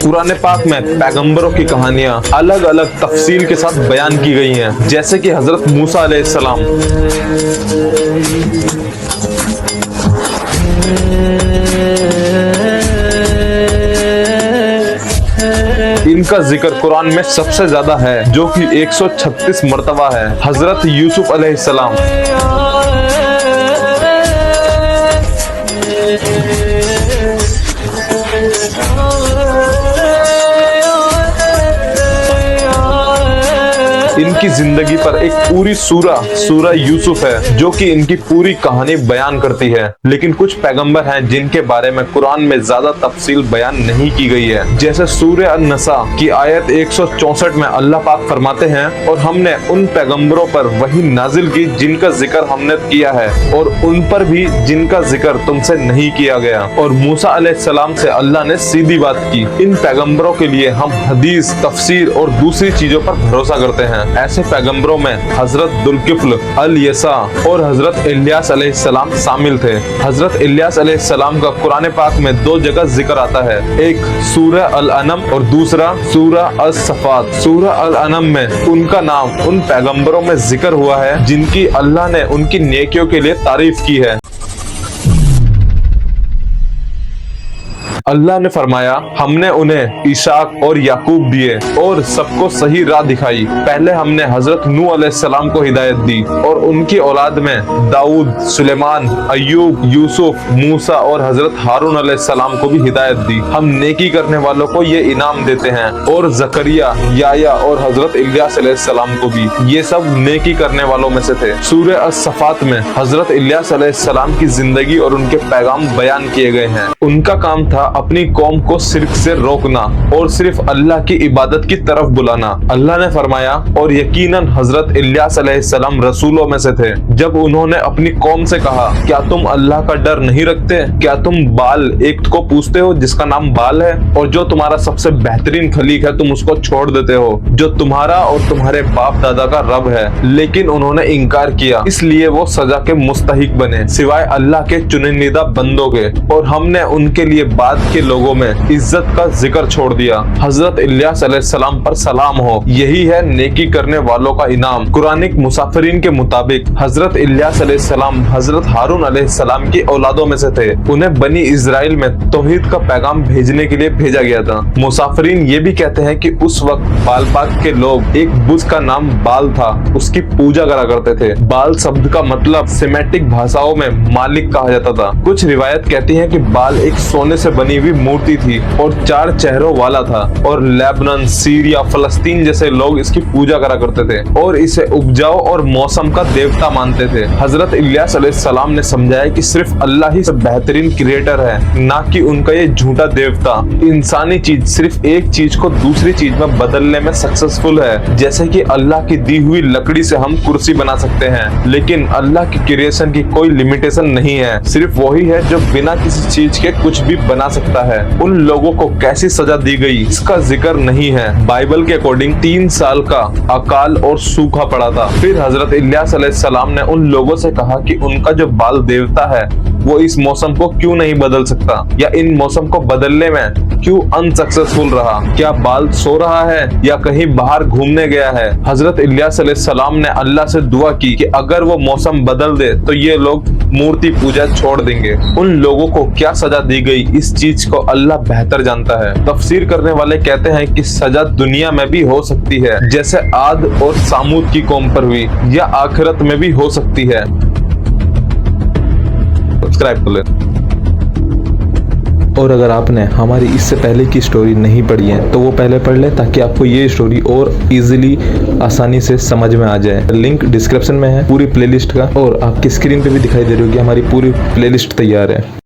कुरान पाक में पैगंबरों की कहानियां अलग अलग तफसील के साथ बयान की गई हैं, जैसे कि हजरत मूसा अलैहिस्सलाम। इनका जिक्र कुरान में सबसे ज्यादा है, जो कि 136 मरतबा है। हजरत यूसुफ अलैहिस्सलाम, इनकी जिंदगी पर एक पूरी सूरा यूसुफ है, जो कि इनकी पूरी कहानी बयान करती है। लेकिन कुछ पैगंबर हैं जिनके बारे में कुरान में ज्यादा तफसील बयान नहीं की गई है, जैसे सूरह अन-नसा की आयत 164 में अल्लाह पाक फरमाते हैं, और हमने उन पैगंबरों पर वही नाजिल की जिनका जिक्र हमने किया है, और उन पर भी जिनका जिक्र तुमसे नहीं किया गया। और मूसा अलैहिस्सलाम से अल्लाह ने सीधी बात की। इन पैगंबरों के लिए हम हदीस, तफसीर और दूसरी चीजों पर भरोसा करते हैं। ऐसे पैगंबरों में हजरत दुल्किफ्ल, अल-यसा और हजरत इलियास अलैहिस्सलाम शामिल थे। हजरत इलियास अलैहिस्सलाम का कुरान पाक में 2 जगह जिक्र आता है, एक सूरह अल-अनम और दूसरा सूरह अस-सफात। सूरह अल-अनम में उनका नाम उन पैगंबरों में जिक्र हुआ है जिनकी अल्लाह ने उनकी नेकियों के लिए तारीफ की है। अल्लाह ने फरमाया, हमने उन्हें इशाक और याकूब दिए और सबको सही राह दिखाई। पहले हमने हजरत नूह अलैहिस्सलाम को हिदायत दी और उनकी औलाद में दाऊद, सुलेमान, अय्यूब, यूसुफ, मूसा और हजरत हारून अलैहिस्सलाम को भी हिदायत दी। हम नेकी करने वालों को ये इनाम देते हैं, और जकरिया, याया और हजरत इलियास अलैहिस्सलाम को भी। ये सब नेकी करने वालों में से थे। सूरह अस-सफात में हजरत इलियास अलैहिस्सलाम की जिंदगी और उनके पैगाम बयान किए गए हैं। उनका काम था अपनी कौम को शिर्क से रोकना और सिर्फ अल्लाह की इबादत की तरफ बुलाना। अल्लाह ने फरमाया, और यकीनन हजरत इलियास अलैहिस्सलाम रसूलों में से थे। जब उन्होंने अपनी कौम से कहा, क्या तुम अल्लाह का डर नहीं रखते? क्या तुम बाल एक को पूछते हो जिसका नाम बाल है, और जो तुम्हारा सबसे बेहतरीन खलीक है तुम उसको छोड़ देते हो, जो तुम्हारा और तुम्हारे बाप दादा का रब है। लेकिन उन्होंने इनकार किया, इसलिए वो सजा के मुस्तहिक बने, सिवाय अल्लाह के चुनिंदा बंदों के, और हमने उनके लिए बाद के लोगों में इज्जत का जिक्र छोड़ दिया। हजरत इलियास अलैहिस्सलाम पर सलाम हो, यही है नेकी करने वालों का इनाम। कुरानिक मुसाफिरीन के मुताबिक हजरत इलियास अलैहिस्सलाम हजरत हारून अलैहिस्सलाम की औलादों में से थे। उन्हें बनी इजराइल में तौहीद का पैगाम भेजने के लिए भेजा गया था। मुसाफिरीन ये भी कहते हैं कि उस वक्त बालपाक के लोग एक बुज का नाम बाल था, उसकी पूजा करा करते थे। बाल शब्द का मतलब सेमेटिक भाषाओं में मालिक कहा जाता था। कुछ रिवायत कहती है कि बाल एक सोने से बनी हुई मूर्ति थी और 4 चेहरों वाला था, और लेबनान, सीरिया, फलस्तीन जैसे लोग इसकी पूजा करा करते थे और इसे उपजाऊ और मौसम का देवता मानते थे। हजरत इलियास अलैहिस्सलाम ने समझाया कि सिर्फ अल्लाह ही सब बेहतरीन क्रिएटर है, ना कि उनका ये झूठा देवता। इंसानी चीज सिर्फ एक चीज को दूसरी चीज में बदलने में सक्सेसफुल है, जैसे कि अल्लाह की दी हुई लकड़ी से हम कुर्सी बना सकते हैं, लेकिन अल्लाह की क्रिएशन की कोई लिमिटेशन नहीं है। सिर्फ वही है जो बिना किसी चीज के कुछ भी बना सकता है। उन लोगों को कैसी सजा दी गई इसका जिक्र नहीं है। बाइबल के अकॉर्डिंग 3 साल का अकाल और सूखा पड़ा था। फिर हजरत इलियास अलैहिस्सलाम ने उन लोगों से कहा कि उनका जो बाल देवता है वो इस मौसम को क्यों नहीं बदल सकता, या इन मौसम को बदलने में क्यों अनसक्सेसफुल रहा। क्या बाल सो रहा है या कहीं बाहर घूमने गया है? हजरत इलियास अलैहिस्सलाम ने अल्लाह से दुआ की कि अगर वो मौसम बदल दे तो ये लोग मूर्ति पूजा छोड़ देंगे। उन लोगों को क्या सजा दी गई इस चीज को अल्लाह बेहतर जानता है। तफसीर करने वाले कहते हैं कि सजा दुनिया में भी हो सकती है, जैसे आद और सामूद की कौम पर हुई, या आखिरत में भी हो सकती है। सब्सक्राइब कर ले। और अगर आपने हमारी इससे पहले की स्टोरी नहीं पढ़ी है तो वो पहले पढ़ ले, ताकि आपको ये स्टोरी और इजीली आसानी से समझ में आ जाए। लिंक डिस्क्रिप्शन में है पूरी प्लेलिस्ट का, और आपकी स्क्रीन पे भी दिखाई दे रही होगी हमारी पूरी प्लेलिस्ट तैयार है।